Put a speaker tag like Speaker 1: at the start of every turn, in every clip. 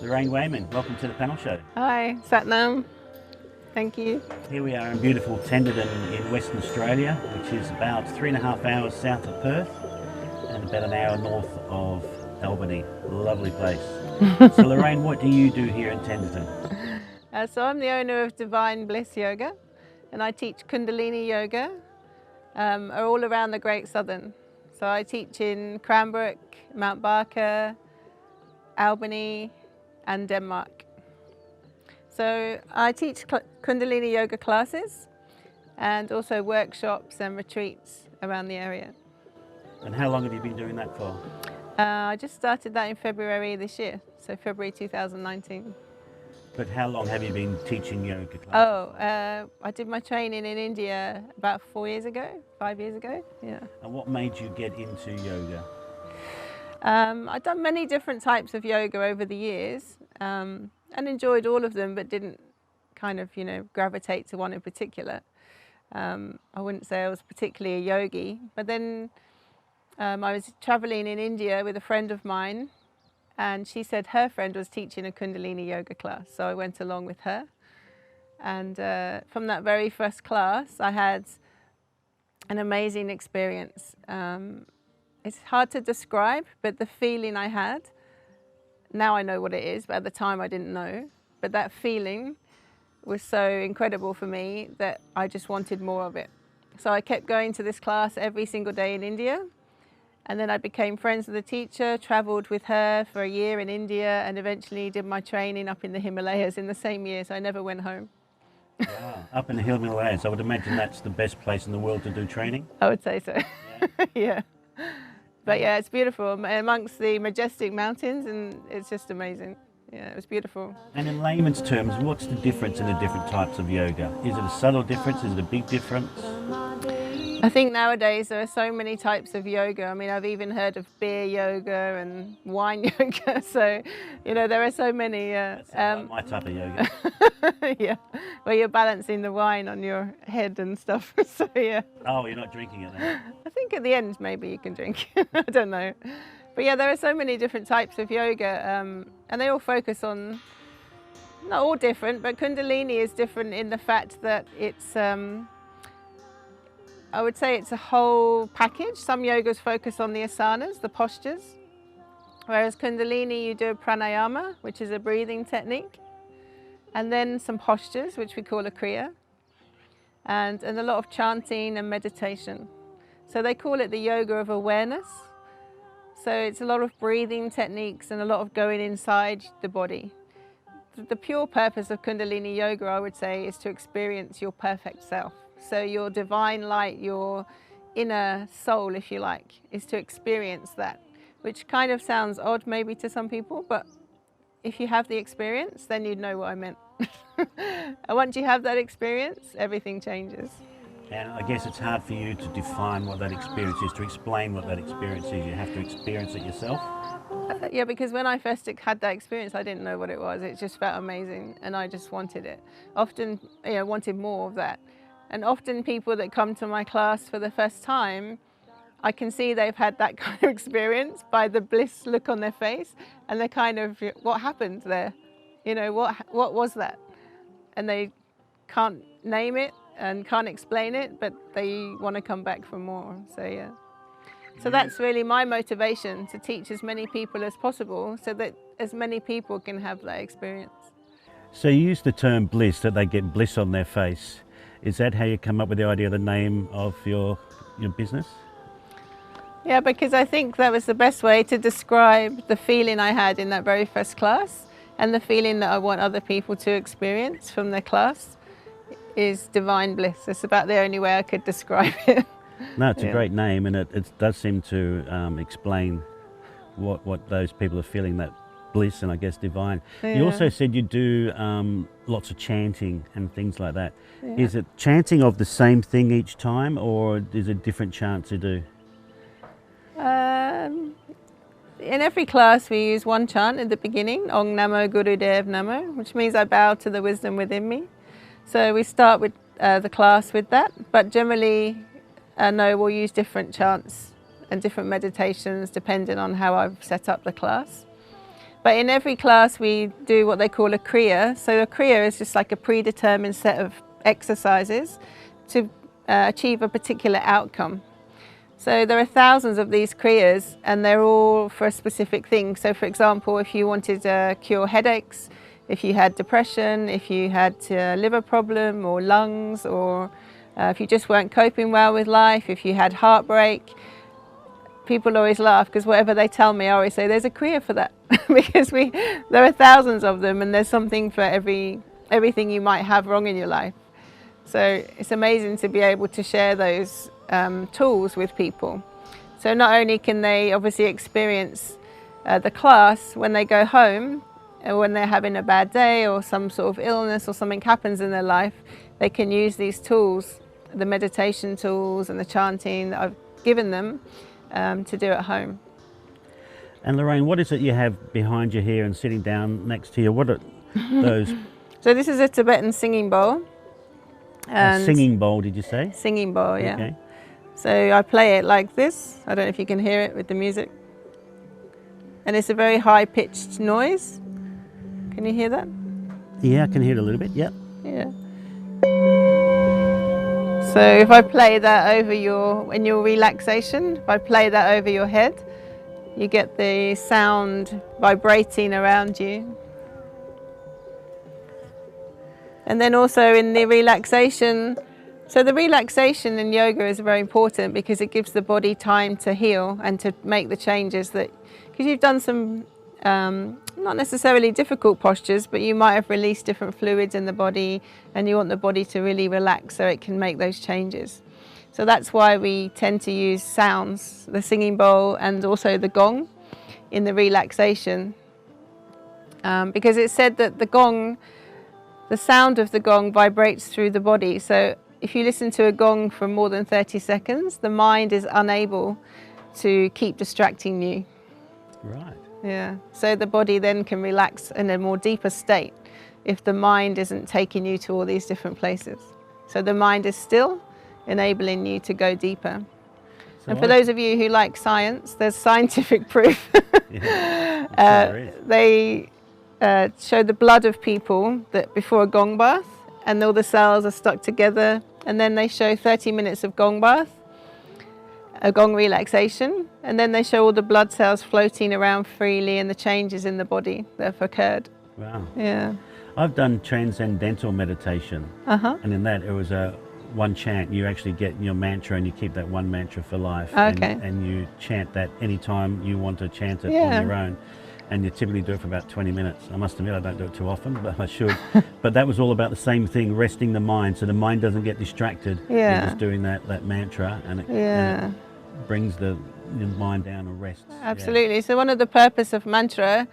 Speaker 1: Lorraine Weyman, welcome to the panel show.
Speaker 2: Hi, Satnam. Thank you.
Speaker 1: Here we are in beautiful Tenterden in Western Australia, which is about 3.5 hours south of Perth and about an hour north of Albany. Lovely place. So Lorraine, what do you do here in Tenterden?
Speaker 2: So I'm the owner of Divine Bliss Yoga, and I teach Kundalini Yoga all around the Great Southern. So I teach in Cranbrook, Mount Barker, Albany and Denmark. So I teach Kundalini Yoga classes and also workshops and retreats around the area.
Speaker 1: And how long have you been doing that for?
Speaker 2: I just started that in February this year, so February 2019.
Speaker 1: But how long have you been teaching yoga classes?
Speaker 2: I did my training in India about 5 years ago, yeah.
Speaker 1: And what made you get into yoga?
Speaker 2: I've done many different types of yoga over the years and enjoyed all of them, but didn't kind of, gravitate to one in particular. I wouldn't say I was particularly a yogi, but then I was traveling in India with a friend of mine, and she said her friend was teaching a Kundalini Yoga class, so I went along with her. And from that very first class, I had an amazing experience. It's hard to describe, but the feeling I had, now I know what it is, but at the time I didn't know. But that feeling was so incredible for me that I just wanted more of it. So I kept going to this class every single day in India. And then I became friends with the teacher, traveled with her for a year in India, and eventually did my training up in the Himalayas in the same year, so I never went home.
Speaker 1: Wow, up in the Himalayas, I would imagine that's the best place in the world to do training.
Speaker 2: I would say so,
Speaker 1: Yeah.
Speaker 2: yeah. But yeah, it's beautiful amongst the majestic mountains, and it's just amazing. Yeah, it was beautiful.
Speaker 1: And in layman's terms, what's the difference in the different types of yoga? Is it a subtle difference? Is it a big difference?
Speaker 2: I think nowadays there are so many types of yoga. I mean, I've even heard of beer yoga and wine yoga. So, there are so many.
Speaker 1: That's like my type of yoga.
Speaker 2: Yeah, where you're balancing the wine on your head and stuff. So, yeah.
Speaker 1: Oh, you're not drinking it then?
Speaker 2: I think at the end maybe you can drink. I don't know. But yeah, there are so many different types of yoga, and they all focus on, not all different, but Kundalini is different in the fact that it's, I would say it's a whole package. Some yogas focus on the asanas, the postures, whereas Kundalini you do a pranayama, which is a breathing technique, and then some postures, which we call a kriya, and a lot of chanting and meditation. So they call it the yoga of awareness. So it's a lot of breathing techniques and a lot of going inside the body. The pure purpose of Kundalini Yoga, I would say, is to experience your perfect self. So your divine light, your inner soul, if you like, is to experience that, which kind of sounds odd maybe to some people, but if you have the experience, then you'd know what I meant. And once you have that experience, everything changes.
Speaker 1: And I guess it's hard for you to define what that experience is, to explain what that experience is. You have to experience it yourself.
Speaker 2: Yeah, because when I first had that experience, I didn't know what it was. It just felt amazing, and I just wanted it. Often, wanted more of that. And often people that come to my class for the first time, I can see they've had that kind of experience by the bliss look on their face, and they're kind of, what happened there? What was that? And they can't name it and can't explain it, but they want to come back for more. So yeah. So that's really my motivation, to teach as many people as possible so that as many people can have that experience.
Speaker 1: So you use the term bliss, that they get bliss on their face. Is that how you come up with the idea of the name of your business?
Speaker 2: Yeah, because I think that was the best way to describe the feeling I had in that very first class, and the feeling that I want other people to experience from their class is divine bliss. It's about the only way I could describe it.
Speaker 1: No, it's a great name, and it does seem to explain what those people are feeling, that bliss and I guess divine. Yeah. You also said you do lots of chanting and things like that. Yeah. Is it chanting of the same thing each time, or is it different chants you do?
Speaker 2: In every class we use one chant at the beginning, Om Namo Gurudev Namo, which means I bow to the wisdom within me. So we start with the class with that, but generally no, we'll use different chants and different meditations depending on how I've set up the class. But in every class we do what they call a kriya. So a kriya is just like a predetermined set of exercises to achieve a particular outcome. So there are thousands of these kriyas and they're all for a specific thing. So for example, if you wanted to cure headaches, if you had depression, if you had a liver problem or lungs, or if you just weren't coping well with life, if you had heartbreak, people always laugh because whatever they tell me, I always say there's a kriya for that because there are thousands of them and there's something for everything you might have wrong in your life. So it's amazing to be able to share those tools with people. So not only can they obviously experience the class when they go home, or when they're having a bad day or some sort of illness or something happens in their life, they can use these tools, the meditation tools and the chanting that I've given them to do at home.
Speaker 1: And Lorraine, what is it you have behind you here and sitting down next to you? What are those?
Speaker 2: So this is a Tibetan singing bowl.
Speaker 1: A singing bowl, did you say?
Speaker 2: Singing bowl, yeah.
Speaker 1: Okay.
Speaker 2: So I play it like this. I don't know if you can hear it with the music. And it's a very high-pitched noise. Can you hear that?
Speaker 1: Yeah, I can hear it a little bit, yep.
Speaker 2: Yeah. So if I play that over in your relaxation, if I play that over your head, you get the sound vibrating around you. And then also in the relaxation, so the relaxation in yoga is very important because it gives the body time to heal and to make the changes that, because you've done some not necessarily difficult postures, but you might have released different fluids in the body and you want the body to really relax so it can make those changes. So that's why we tend to use sounds, the singing bowl and also the gong in the relaxation. Because it's said that the gong, the sound of the gong vibrates through the body. So if you listen to a gong for more than 30 seconds, the mind is unable to keep distracting you.
Speaker 1: Right.
Speaker 2: Yeah, so the body then can relax in a more deeper state if the mind isn't taking you to all these different places. So the mind is still enabling you to go deeper.
Speaker 1: So
Speaker 2: and for those of you who like science, there's scientific proof. They show the blood of people that before a gong bath, and all the cells are stuck together, and then they show 30 minutes of gong bath, a gong relaxation, and then they show all the blood cells floating around freely and the changes in the body that have occurred.
Speaker 1: Wow.
Speaker 2: Yeah.
Speaker 1: I've done transcendental meditation, and in that it was one chant. You actually get your mantra and you keep that one mantra for life.
Speaker 2: Okay.
Speaker 1: And you chant that anytime you want to chant it on your own. And you typically do it for about 20 minutes. I must admit I don't do it too often, but I should. But that was all about the same thing, resting the mind, so the mind doesn't get distracted.
Speaker 2: Yeah.
Speaker 1: You're just doing that mantra, and it brings the mind down and rests.
Speaker 2: Absolutely. So one of the purpose of mantra,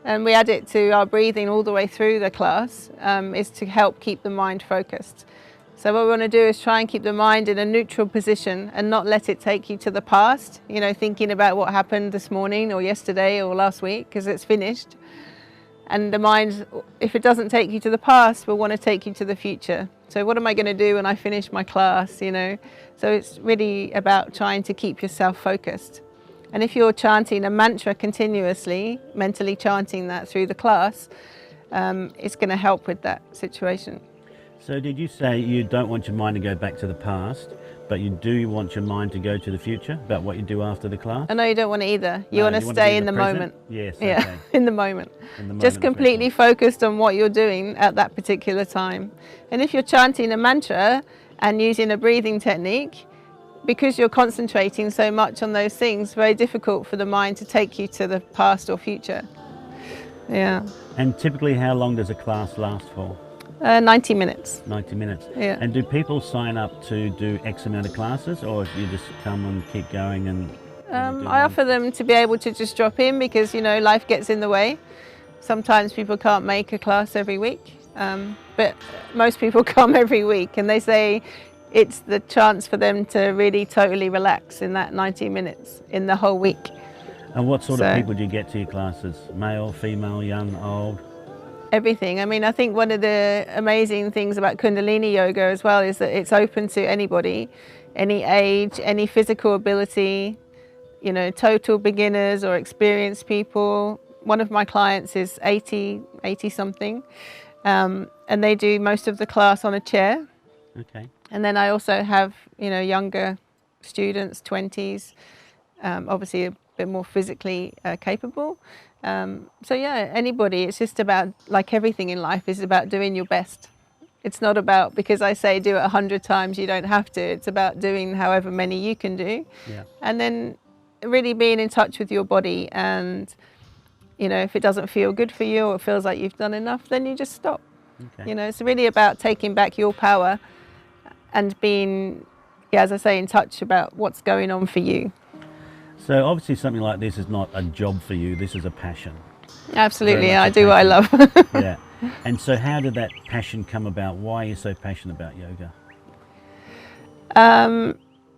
Speaker 2: and we add it to our breathing all the way through the class, is to help keep the mind focused. So what we want to do is try and keep the mind in a neutral position and not let it take you to the past, you know, thinking about what happened this morning or yesterday or last week, because it's finished. And the mind, if it doesn't take you to the past, will want to take you to the future. So what am I going to do when I finish my class, you know? So it's really about trying to keep yourself focused. And if you're chanting a mantra continuously, mentally chanting that through the class, it's going to help with that situation.
Speaker 1: So did you say you don't want your mind to go back to the past, but you do want your mind to go to the future, about what you do after the class?
Speaker 2: No, you don't want to either. You want to stay in the moment.
Speaker 1: Yes,
Speaker 2: yeah,
Speaker 1: okay.
Speaker 2: in the moment. Just completely focused on what you're doing at that particular time. And if you're chanting a mantra and using a breathing technique, because you're concentrating so much on those things, it's very difficult for the mind to take you to the past or future. Yeah.
Speaker 1: And typically how long does a class last for?
Speaker 2: 90 minutes.
Speaker 1: 90 minutes.
Speaker 2: Yeah.
Speaker 1: And do people sign up to do X amount of classes, or you just come and keep going and
Speaker 2: I offer them to be able to just drop in because, you know, life gets in the way. Sometimes people can't make a class every week, but most people come every week, and they say it's the chance for them to really totally relax in that 90 minutes in the whole week.
Speaker 1: And what sort of people do you get to your classes? Male, female, young, old?
Speaker 2: Everything. I mean, I think one of the amazing things about Kundalini Yoga as well is that it's open to anybody, any age, any physical ability. you know, total beginners or experienced people. One of my clients is 80 something, and they do most of the class on a chair.
Speaker 1: Okay.
Speaker 2: And then I also have, you know, younger students, 20s, obviously a bit more physically capable. So yeah, anybody, it's just about, like everything in life, is about doing your best. It's not about, because I say do it 100 times, you don't have to. It's about doing however many you can do.
Speaker 1: Yeah.
Speaker 2: And then really being in touch with your body, and, you know, if it doesn't feel good for you or it feels like you've done enough, then you just stop.
Speaker 1: Okay.
Speaker 2: You know, it's really about taking back your power and being, yeah, as I say, in touch about what's going on for you.
Speaker 1: So obviously something like this is not a job for you, this is a passion.
Speaker 2: Absolutely, I do what I love.
Speaker 1: Yeah. And so how did that passion come about? Why are you so passionate about yoga?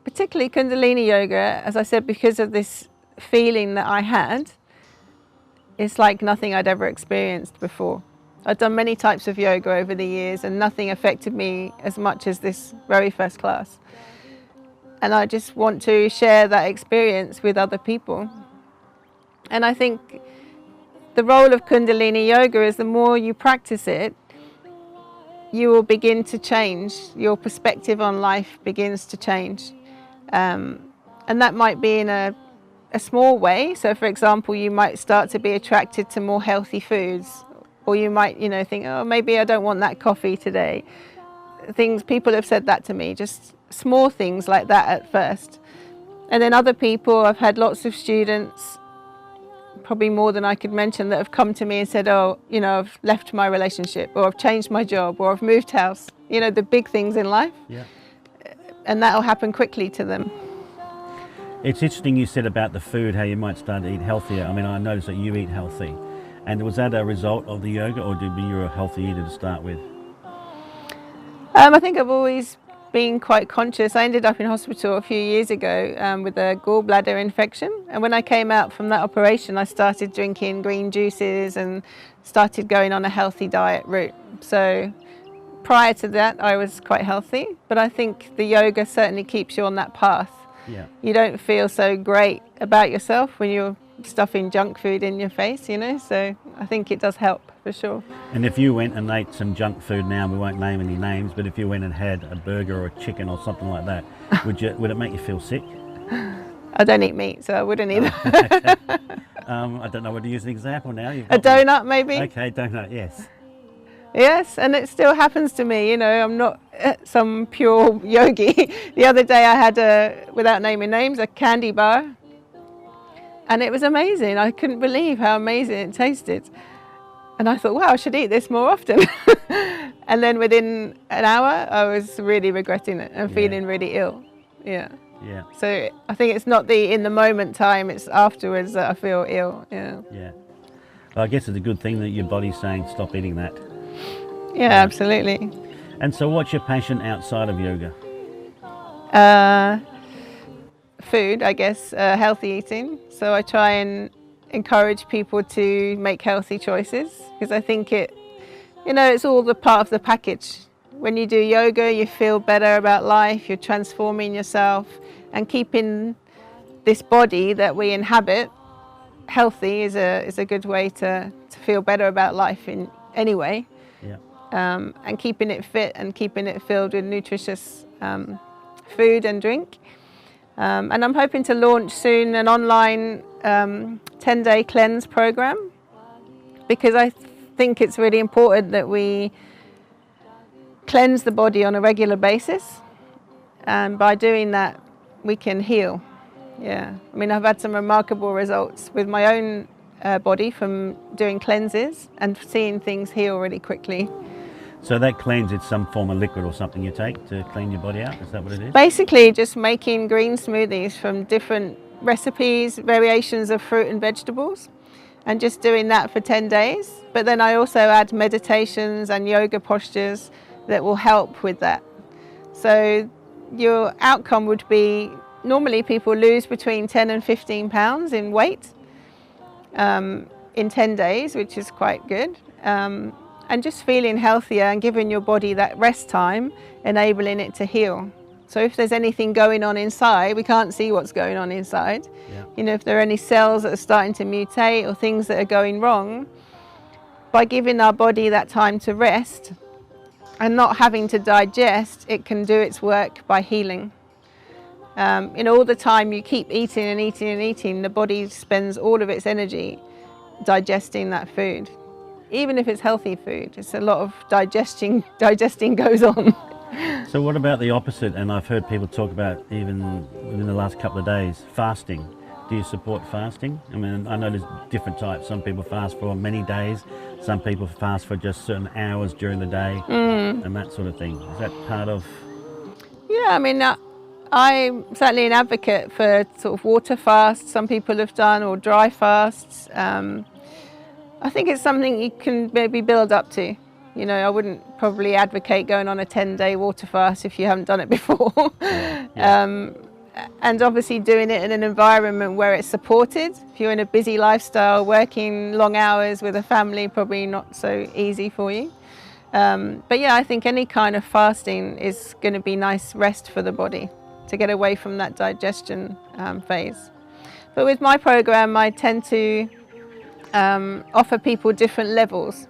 Speaker 2: Particularly Kundalini Yoga, as I said, because of this feeling that I had. It's like nothing I'd ever experienced before. I'd done many types of yoga over the years and nothing affected me as much as this very first class. And I just want to share that experience with other people. And I think the role of Kundalini Yoga is the more you practice it, you will begin to change. Your perspective on life begins to change. And that might be in a small way. So for example, you might start to be attracted to more healthy foods, or you might, you know, think, oh, maybe I don't want that coffee today. People have said that to me, just small things like that at first. And then other people, I've had lots of students, probably more than I could mention, that have come to me and said, oh, you know, I've left my relationship, or I've changed my job, or I've moved house, you know, the big things in life.
Speaker 1: Yeah.
Speaker 2: And that'll happen quickly to them.
Speaker 1: It's interesting you said about the food, how you might start to eat healthier. I mean, I noticed that you eat healthy. And was that a result of the yoga, or did you a healthy eater to start with?
Speaker 2: I think I've always been quite conscious. I ended up in hospital a few years ago with a gallbladder infection. And when I came out from that operation, I started drinking green juices and started going on a healthy diet route. So prior to that, I was quite healthy. But I think the yoga certainly keeps you on that path.
Speaker 1: Yeah.
Speaker 2: You don't feel so great about yourself when you're stuffing junk food in your face, you know, so I think it does help for sure.
Speaker 1: And if you went and ate some junk food now, we won't name any names, but if you went and had a burger or a chicken or something like that, would it make you feel sick?
Speaker 2: I don't eat meat, so I wouldn't either.
Speaker 1: I don't know whether to use an example now.
Speaker 2: A donut maybe?
Speaker 1: Okay, donut, yes.
Speaker 2: Yes, and it still happens to me, you know, I'm not some pure yogi. The other day I had, without naming names, a candy bar. And it was amazing. I couldn't believe how amazing it tasted. And I thought, wow, I should eat this more often. And then within an hour, I was really regretting it and feeling really ill. Yeah.
Speaker 1: Yeah.
Speaker 2: So I think it's not the in the moment time, it's afterwards that I feel ill. Yeah.
Speaker 1: Yeah. Well, I guess it's a good thing that your body's saying stop eating that.
Speaker 2: Yeah, absolutely.
Speaker 1: And so what's your passion outside of yoga?
Speaker 2: Food, I guess, healthy eating. So I try and encourage people to make healthy choices, because I think it's all the part of the package. When you do yoga, you feel better about life, you're transforming yourself, and keeping this body that we inhabit healthy is a good way to feel better about life in any way.
Speaker 1: Yeah.
Speaker 2: And keeping it fit and keeping it filled with nutritious food and drink. And I'm hoping to launch soon an online 10-day cleanse program, because I think it's really important that we cleanse the body on a regular basis, and by doing that we can heal. Yeah, I mean, I've had some remarkable results with my own body from doing cleanses and seeing things heal really quickly.
Speaker 1: So that cleanse, it's some form of liquid or something you take to clean your body out? Is that what it is?
Speaker 2: Basically just making green smoothies from different recipes, variations of fruit and vegetables, and just doing that for 10 days. But then I also add meditations and yoga postures that will help with that. So your outcome would be, normally people lose between 10 and 15 pounds in weight in 10 days, which is quite good. And just feeling healthier and giving your body that rest time, enabling it to heal. So if there's anything going on inside, we can't see what's going on inside.
Speaker 1: Yeah.
Speaker 2: You know, if there are any cells that are starting to mutate or things that are going wrong, by giving our body that time to rest and not having to digest, it can do its work by healing. All the time you keep eating and eating and eating, the body spends all of its energy digesting that food. Even if it's healthy food, it's a lot of digesting goes on.
Speaker 1: So what about the opposite? And I've heard people talk about, even within the last couple of days, fasting. Do you support fasting? I mean, I know there's different types. Some people fast for many days. Some people fast for just certain hours during the day and that sort of thing. Is that part of...
Speaker 2: Yeah, I mean, I'm certainly an advocate for sort of water fasts some people have done, or dry fasts. I think it's something you can maybe build up to. You know, I wouldn't probably advocate going on a 10-day water fast if you haven't done it before.
Speaker 1: Yeah.
Speaker 2: And obviously doing it in an environment where it's supported. If you're in a busy lifestyle, working long hours with a family, probably not so easy for you. But yeah, I think any kind of fasting is going to be nice rest for the body to get away from that digestion phase. But with my program, I tend to offer people different levels.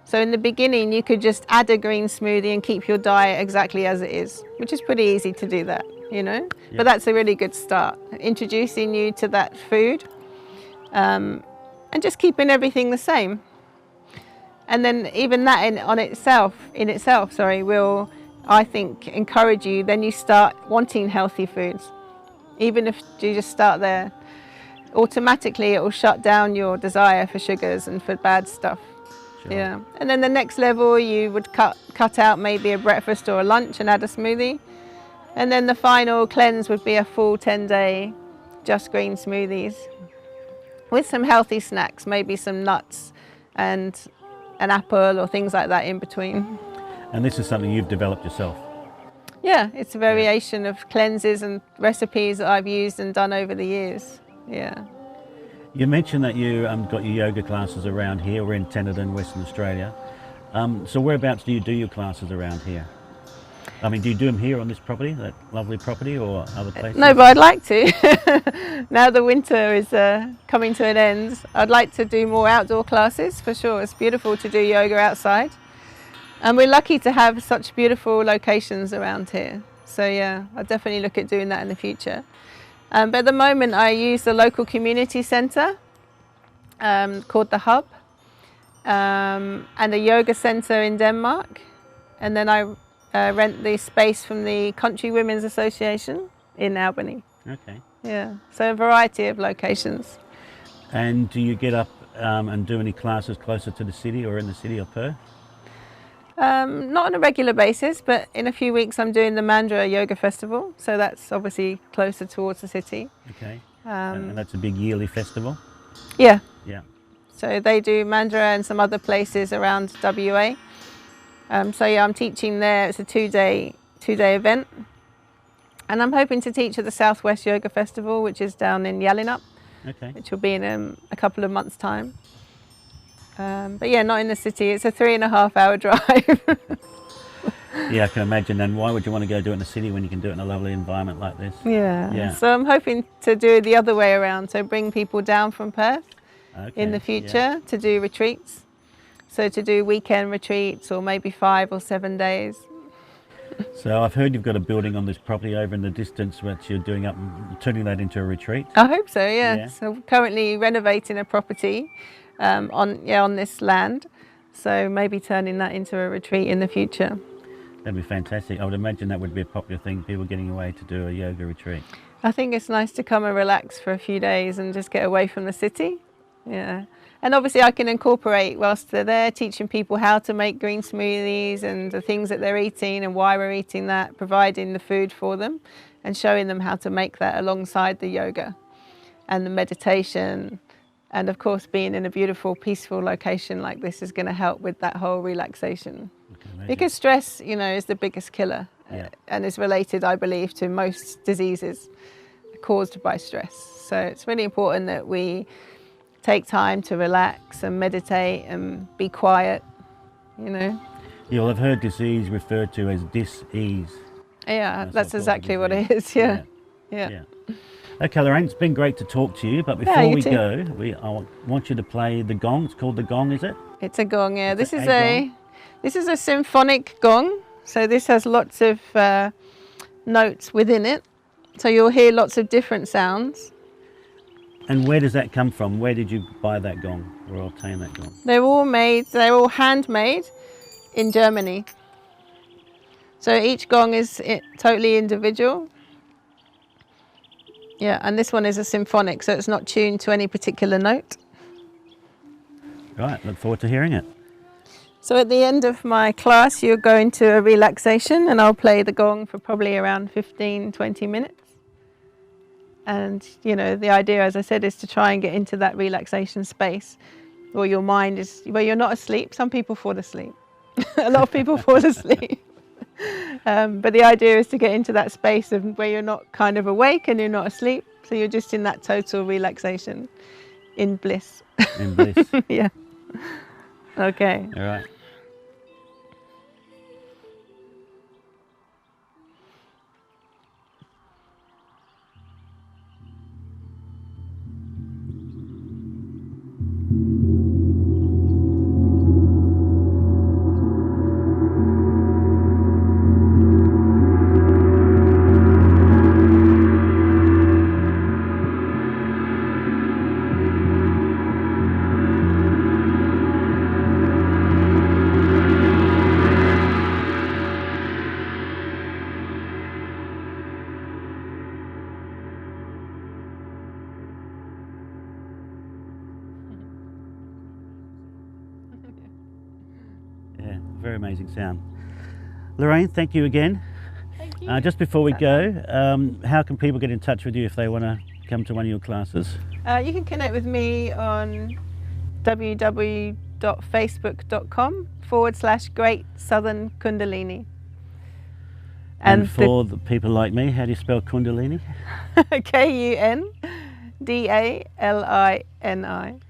Speaker 2: So in the beginning, you could just add a green smoothie and keep your diet exactly as it is, which is pretty easy to do that, you know.
Speaker 1: Yeah.
Speaker 2: But that's a really good start, introducing you to that food and just keeping everything the same. And then even that in itself, will, I think, encourage you. Then you start wanting healthy foods. Even if you just start there, automatically it will shut down your desire for sugars and for bad stuff.
Speaker 1: Sure.
Speaker 2: Yeah. And then the next level, you would cut out maybe a breakfast or a lunch and add a smoothie. And then the final cleanse would be a full 10-day just green smoothies with some healthy snacks, maybe some nuts and an apple or things like that in between.
Speaker 1: And this is something you've developed yourself?
Speaker 2: Yeah, it's a variation of cleanses and recipes that I've used and done over the years. Yeah.
Speaker 1: You mentioned that you got your yoga classes around here. We're in Tenterden, Western Australia. So whereabouts do you do your classes around here? I mean, do you do them here on this property, that lovely property, or other places?
Speaker 2: No, but I'd like to. Now the winter is coming to an end, I'd like to do more outdoor classes for sure. It's beautiful to do yoga outside. And we're lucky to have such beautiful locations around here. So yeah, I'll definitely look at doing that in the future. But at the moment I use the local community centre called The Hub and a yoga centre in Denmark. And then I rent the space from the Country Women's Association in Albany.
Speaker 1: Okay.
Speaker 2: Yeah, so a variety of locations.
Speaker 1: And do you get up and do any classes closer to the city or in the city of Perth?
Speaker 2: Not on a regular basis, but in a few weeks I'm doing the Mandurah Yoga Festival, so that's obviously closer towards the city.
Speaker 1: Okay. And that's a big yearly festival?
Speaker 2: Yeah.
Speaker 1: Yeah.
Speaker 2: So they do Mandurah and some other places around WA. So yeah, I'm teaching there. It's a two-day event. And I'm hoping to teach at the Southwest Yoga Festival, which is down in Yallinup,
Speaker 1: Okay.
Speaker 2: which will be in a couple of months' time. But yeah, not in the city. It's a 3.5-hour drive.
Speaker 1: Yeah, I can imagine. And why would you want to go do it in the city when you can do it in a lovely environment like this?
Speaker 2: Yeah.
Speaker 1: Yeah.
Speaker 2: So I'm hoping to do it the other way around. So bring people down from Perth in the future to do retreats. So to do weekend retreats or maybe 5 or 7 days.
Speaker 1: So I've heard you've got a building on this property over in the distance which you're doing up and turning that into a retreat.
Speaker 2: I hope so, yeah.
Speaker 1: Yeah.
Speaker 2: So we're currently renovating a property on this land. So maybe turning that into a retreat in the future.
Speaker 1: That'd be fantastic. I would imagine that would be a popular thing, people getting away to do a yoga retreat.
Speaker 2: I think it's nice to come and relax for a few days and just get away from the city. Yeah. And obviously I can incorporate, whilst they're there, teaching people how to make green smoothies and the things that they're eating and why we're eating that, providing the food for them and showing them how to make that alongside the yoga and the meditation. And of course, being in a beautiful, peaceful location like this is going to help with that whole relaxation. Because stress, you know, is the biggest killer and is related, I believe, to most diseases caused by stress. So it's really important that we take time to relax and meditate and be quiet, you know.
Speaker 1: You'll have heard disease referred to as dis-ease.
Speaker 2: Yeah, that's
Speaker 1: what
Speaker 2: exactly what
Speaker 1: is.
Speaker 2: it is. Yeah. Yeah.
Speaker 1: Okay, Lorraine, it's been great to talk to you, but
Speaker 2: Yeah,
Speaker 1: before
Speaker 2: you
Speaker 1: we
Speaker 2: too.
Speaker 1: go, I want you to play the gong. It's called the gong, is it?
Speaker 2: It's a gong, yeah.
Speaker 1: It's
Speaker 2: This is
Speaker 1: gong.
Speaker 2: a symphonic gong. So this has lots of notes within it. So you'll hear lots of different sounds.
Speaker 1: And where does that come from? Where did you buy that gong or obtain that gong?
Speaker 2: They're all handmade in Germany. So each gong is totally individual. Yeah, and this one is a symphonic, so it's not tuned to any particular note.
Speaker 1: Right, look forward to hearing it.
Speaker 2: So at the end of my class, you'll go into a relaxation, and I'll play the gong for probably around 15, 20 minutes. And, you know, the idea, as I said, is to try and get into that relaxation space where your mind is, where you're not asleep. Some people fall asleep. A lot of people fall asleep. But the idea is to get into that space of where you're not kind of awake and you're not asleep. So you're just in that total relaxation, in bliss.
Speaker 1: In bliss.
Speaker 2: Yeah. Okay.
Speaker 1: All right. Yeah, very amazing sound. Lorraine, thank you again.
Speaker 2: Thank you.
Speaker 1: Just before we go, how can people get in touch with you if they want to come to one of your classes?
Speaker 2: You can connect with me on www.facebook.com/Great Southern Kundalini.
Speaker 1: And for the people like me, how do you spell Kundalini?
Speaker 2: Kundalini.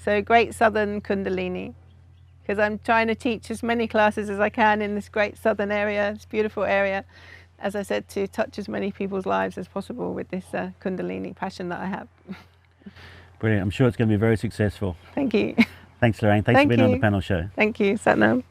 Speaker 2: So Great Southern Kundalini. Because I'm trying to teach as many classes as I can in this great southern area, this beautiful area, as I said, to touch as many people's lives as possible with this Kundalini passion that I have.
Speaker 1: Brilliant. I'm sure it's going to be very successful.
Speaker 2: Thank you.
Speaker 1: Thanks, Lorraine. Thanks for being on the panel show.
Speaker 2: Thank you, Satnam.